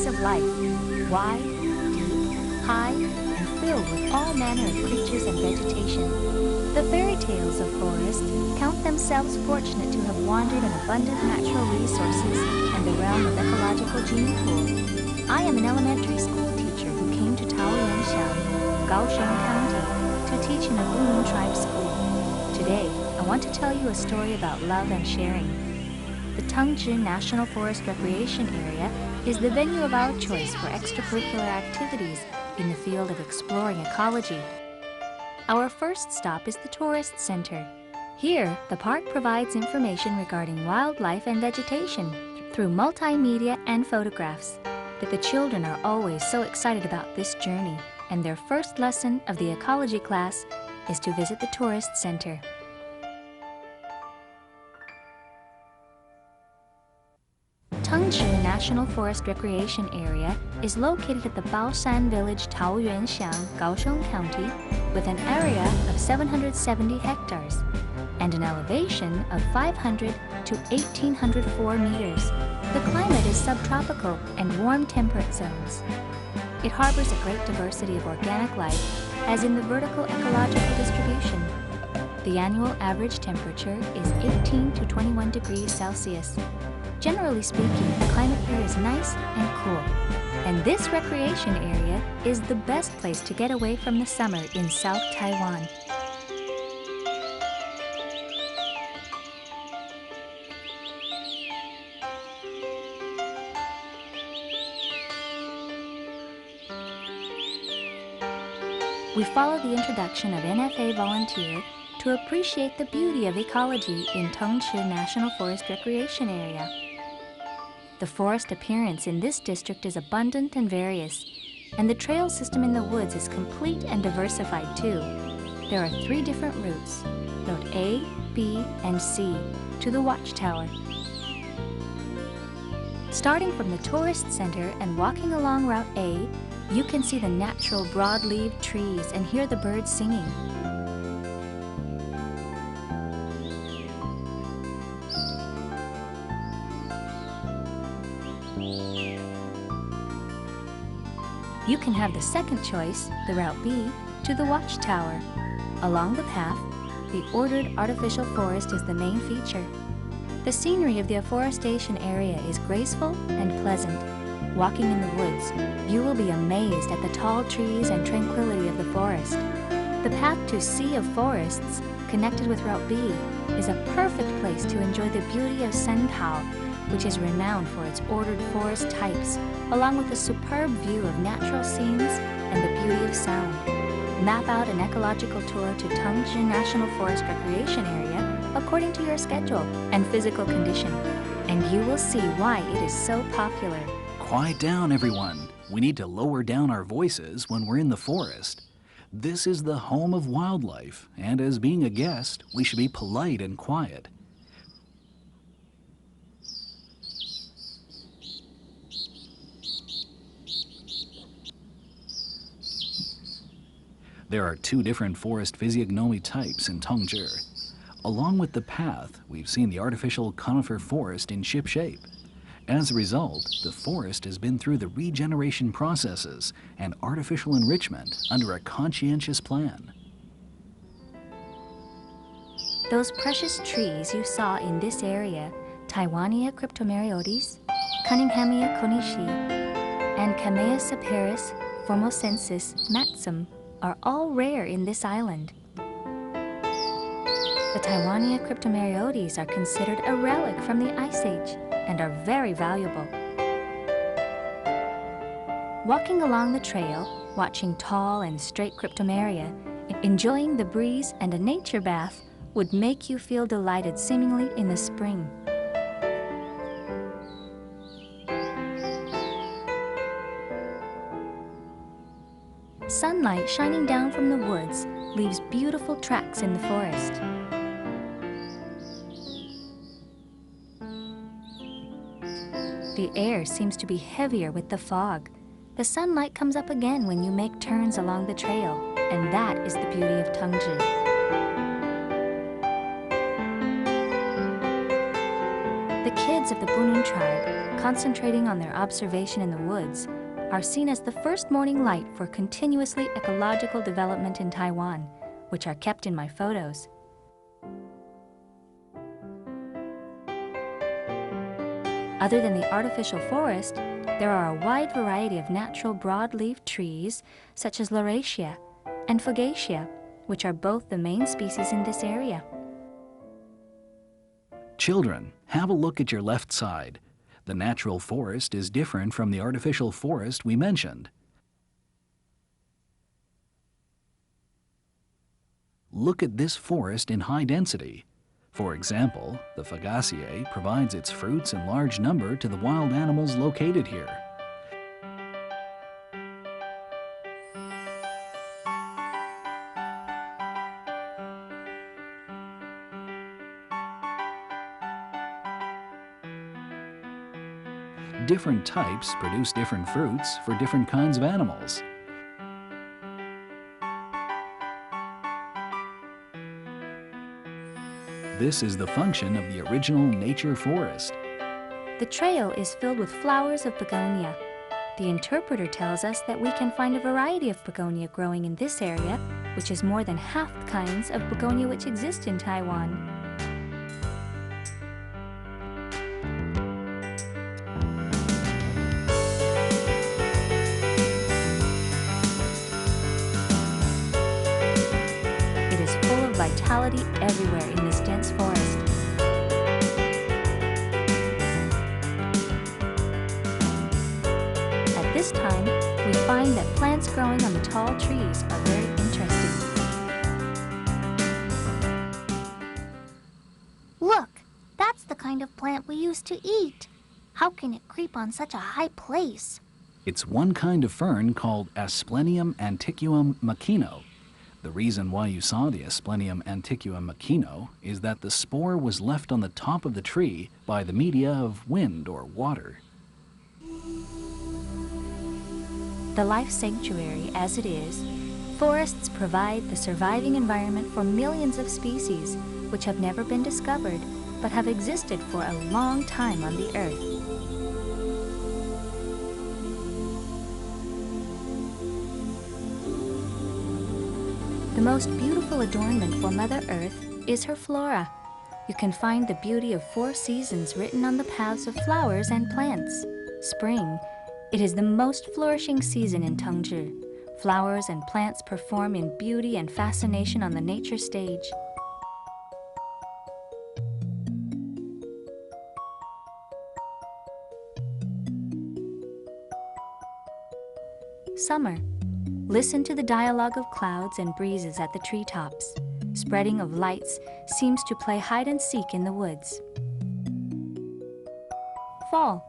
place of life, wide, deep, high, and filled with all manner of creatures and vegetation. The fairy tales of forests count themselves fortunate to have wandered in abundant natural resources and the realm of ecological gene pool. I am an elementary school teacher who came to Taoyuan Kaohsiung County to teach in a Bunun tribe school. Today, I want to tell you a story about love and sharing. The Tengchi National Forest Recreation Area is the venue of our choice for extracurricular activities in the field of exploring ecology. Our first stop is the Tourist Center. Here, the park provides information regarding wildlife and vegetation through multimedia and photographs. But the children are always so excited about this journey, and their first lesson of the ecology class is to visit the Tourist Center. Tengchi National Forest Recreation Area is located at the Baushan Village, Taoyuan, Kaohsiung County, with an area of 770 hectares and an elevation of 500 to 1,804 meters. The climate is subtropical and warm temperate zones. It harbors a great diversity of organic life, as in the vertical ecological distribution. The annual average temperature is 18 to 21 degrees Celsius. Generally speaking, the climate here is nice and cool, and this recreation area is the best place to get away from the summer in South Taiwan. We follow the introduction of NFA volunteer to appreciate the beauty of ecology in Tengchi National Forest Recreation Area. The forest appearance in this district is abundant and various, and the trail system in the woods is complete and diversified too. There are 3 different routes, Route A, B, and C, to the watchtower. Starting from the tourist center and walking along Route A, you can see the natural broadleaf trees and hear the birds singing. You can have the second choice, the Route B, to the watchtower. Along the path, the ordered artificial forest is the main feature. The scenery of the afforestation area is graceful and pleasant. Walking in the woods, you will be amazed at the tall trees and tranquility of the forest. The path to Sea of Forests, connected with Route B, is a perfect place to enjoy the beauty of Sentao, which is renowned for its ordered forest types, along with a superb view of natural scenes and the beauty of sound. Map out an ecological tour to Tengchi National Forest Recreation Area according to your schedule and physical condition, and you will see why it is so popular. Quiet down, everyone. We need to lower down our voices when we're in the forest. This is the home of wildlife, and as being a guest, we should be polite and quiet. There are 2 different forest physiognomy types in Tengchi. Along with the path, we've seen the artificial conifer forest in ship shape. As a result, the forest has been through the regeneration processes and artificial enrichment under a conscientious plan. Those precious trees you saw in this area, Taiwania cryptomerioides, Cunninghamia konishi, and chamaecyparis formosensis maxim, are all rare in this island. The Taiwania cryptomerioides are considered a relic from the Ice Age and are very valuable. Walking along the trail, watching tall and straight cryptomeria, enjoying the breeze and a nature bath would make you feel delighted seemingly in the spring. Sunlight shining down from the woods leaves beautiful tracks in the forest. The air seems to be heavier with the fog. The sunlight comes up again when you make turns along the trail, and that is the beauty of Tengchi. The kids of the Bunun tribe concentrating on their observation in the woods, are seen as the first morning light for continuously ecological development in Taiwan, which are kept in my photos. Other than the artificial forest, there are a wide variety of natural broadleaf trees, such as lauraceae and fagaceae, which are both the main species in this area. Children, have a look at your left side. The natural forest is different from the artificial forest we mentioned. Look at this forest in high density. For example, the fagaceae provides its fruits in large number to the wild animals located here. Different types produce different fruits for different kinds of animals. This is the function of the original nature forest. The trail is filled with flowers of begonia. The interpreter tells us that we can find a variety of begonia growing in this area, which is more than half the kinds of begonia which exist in Taiwan. Vitality everywhere in this dense forest. At this time, we find that plants growing on the tall trees are very interesting. Look, that's the kind of plant we used to eat. How can it creep on such a high place? It's one kind of fern called Asplenium antiquum machino. The reason why you saw the Asplenium antiquum machino is that the spore was left on the top of the tree by the media of wind or water. The life sanctuary as it is, forests provide the surviving environment for millions of species which have never been discovered but have existed for a long time on the earth. The most beautiful adornment for Mother Earth is her flora. You can find the beauty of 4 seasons written on the paths of flowers and plants. Spring, it is the most flourishing season in Tengchi. Flowers and plants perform in beauty and fascination on the nature stage. Summer. Listen to the dialogue of clouds and breezes at the treetops. Spreading of lights seems to play hide and seek in the woods. Fall.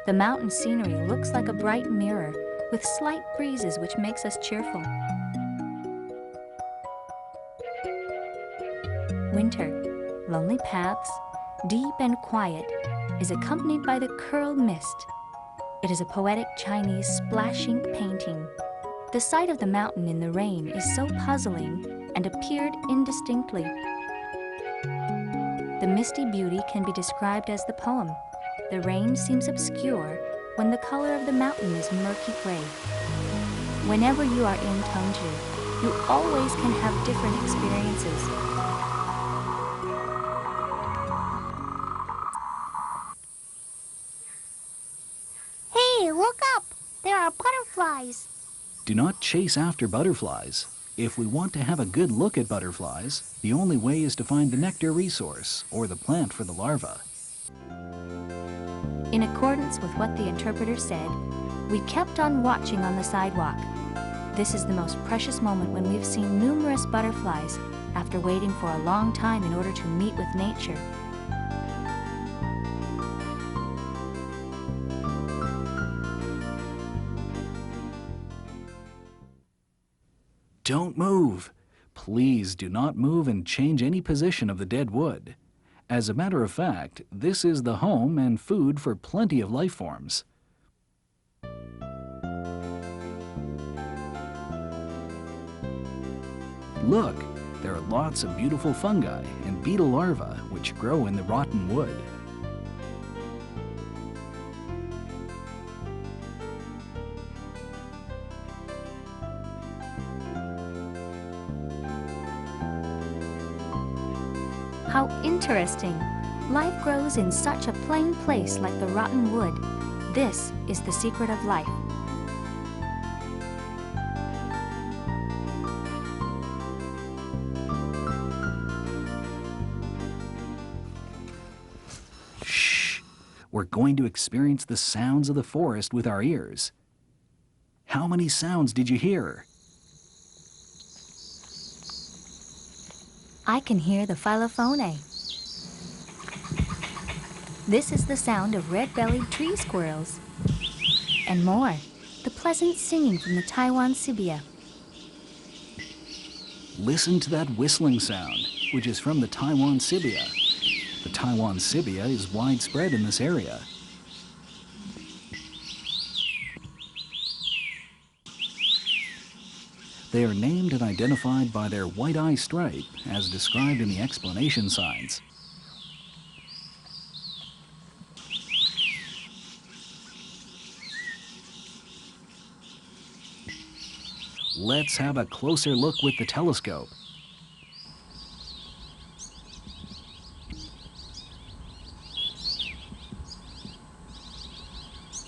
The mountain scenery looks like a bright mirror with slight breezes which makes us cheerful. Winter. Lonely paths, deep and quiet, is accompanied by the curled mist. It is a poetic Chinese splashing painting. The sight of the mountain in the rain is so puzzling and appeared indistinctly. The misty beauty can be described as the poem. The rain seems obscure when the color of the mountain is murky gray. Whenever you are in Tengchi, you always can have different experiences. Hey, look up! There are butterflies. Do not chase after butterflies. If we want to have a good look at butterflies, the only way is to find the nectar resource or the plant for the larva. In accordance with what the interpreter said, we kept on watching on the sidewalk. This is the most precious moment when we've seen numerous butterflies after waiting for a long time in order to meet with nature. Don't move. Please do not move and change any position of the dead wood. As a matter of fact, this is the home and food for plenty of life forms. Look, there are lots of beautiful fungi and beetle larvae which grow in the rotten wood. interesting. Life grows in such a plain place like the rotten wood. This is the secret of life. Shh! We're going to experience the sounds of the forest with our ears. How many sounds did you hear? I can hear the xylophone. This is the sound of red-bellied tree squirrels. And more, the pleasant singing from the Taiwan cibia. Listen to that whistling sound, which is from the Taiwan cibia. The Taiwan cibia is widespread in this area. They are named and identified by their white eye stripe, as described in the explanation signs. Let's have a closer look with the telescope.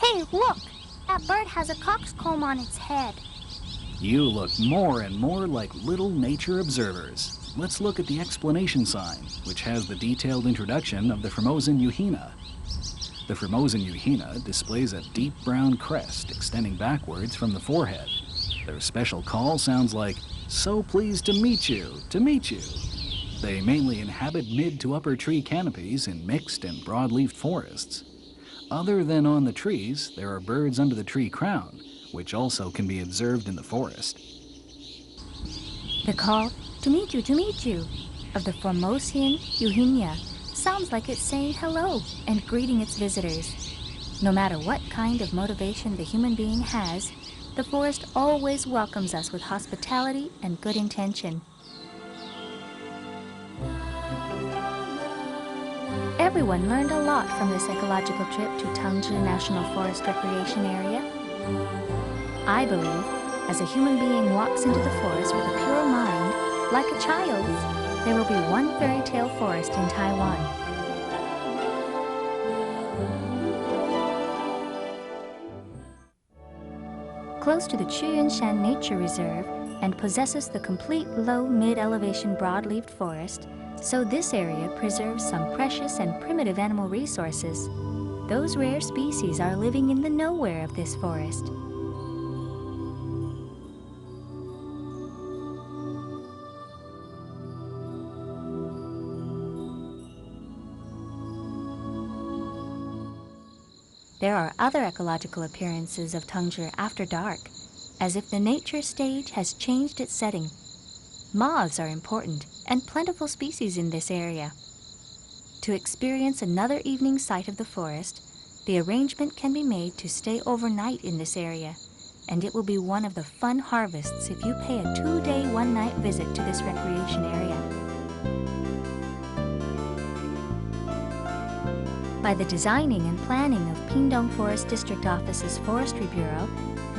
Hey, look! That bird has a coxcomb on its head. You look more and more like little nature observers. Let's look at the explanation sign, which has the detailed introduction of the Formosan euhena. The Formosan euhena displays a deep brown crest extending backwards from the forehead. Their special call sounds like, "So pleased to meet you, to meet you." They mainly inhabit mid to upper tree canopies in mixed and broadleaf forests. Other than on the trees, there are birds under the tree crown, which also can be observed in the forest. The call, to meet you, of the Formosan euhena sounds like it's saying hello and greeting its visitors. No matter what kind of motivation the human being has, the forest always welcomes us with hospitality and good intention. Everyone learned a lot from this ecological trip to Tengchi National Forest Recreation Area. I believe, as a human being walks into the forest with a pure mind, like a child's, there will be one fairy tale forest in Taiwan. Close to the Chuyunshan Nature Reserve and possesses the complete low mid-elevation broadleaf forest, so this area preserves some precious and primitive animal resources. Those rare species are living in the nowhere of this forest. There are other ecological appearances of Tengchi after dark, as if the nature stage has changed its setting. Moths are important and plentiful species in this area. To experience another evening sight of the forest, the arrangement can be made to stay overnight in this area, and it will be one of the fun harvests if you pay a 2-day, 1-night visit to this recreation area. By the designing and planning of Pingdong Forest District Office's Forestry Bureau,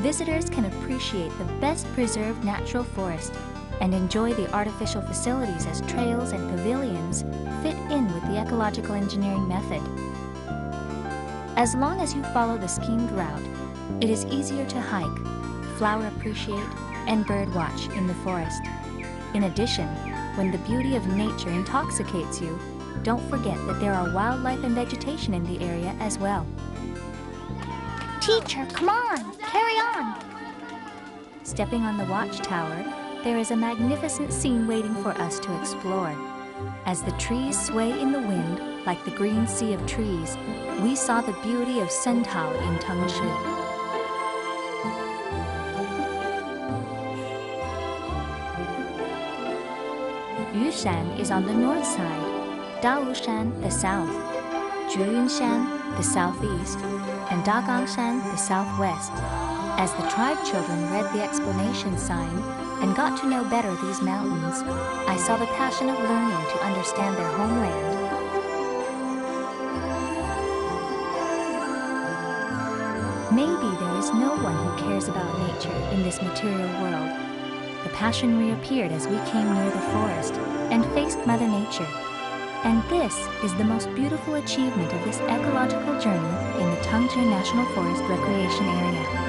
visitors can appreciate the best preserved natural forest and enjoy the artificial facilities as trails and pavilions fit in with the ecological engineering method. As long as you follow the schemed route, it is easier to hike, flower appreciate, and bird watch in the forest. In addition, when the beauty of nature intoxicates you, don't forget that there are wildlife and vegetation in the area as well. Teacher, come on, carry on. Stepping on the watchtower, there is a magnificent scene waiting for us to explore. As the trees sway in the wind, like the green sea of trees, we saw the beauty of Sentao in Tengchi. Yushan is on the north side, Baushan the south, Chuyunshan the southeast, and Dagangshan the southwest. As the tribe children read the explanation sign and got to know better these mountains, I saw the passion of learning to understand their homeland. Maybe there is no one who cares about nature in this material world. The passion reappeared as we came near the forest and faced Mother Nature. And this is the most beautiful achievement of this ecological journey in the Tengchi National Forest Recreation Area.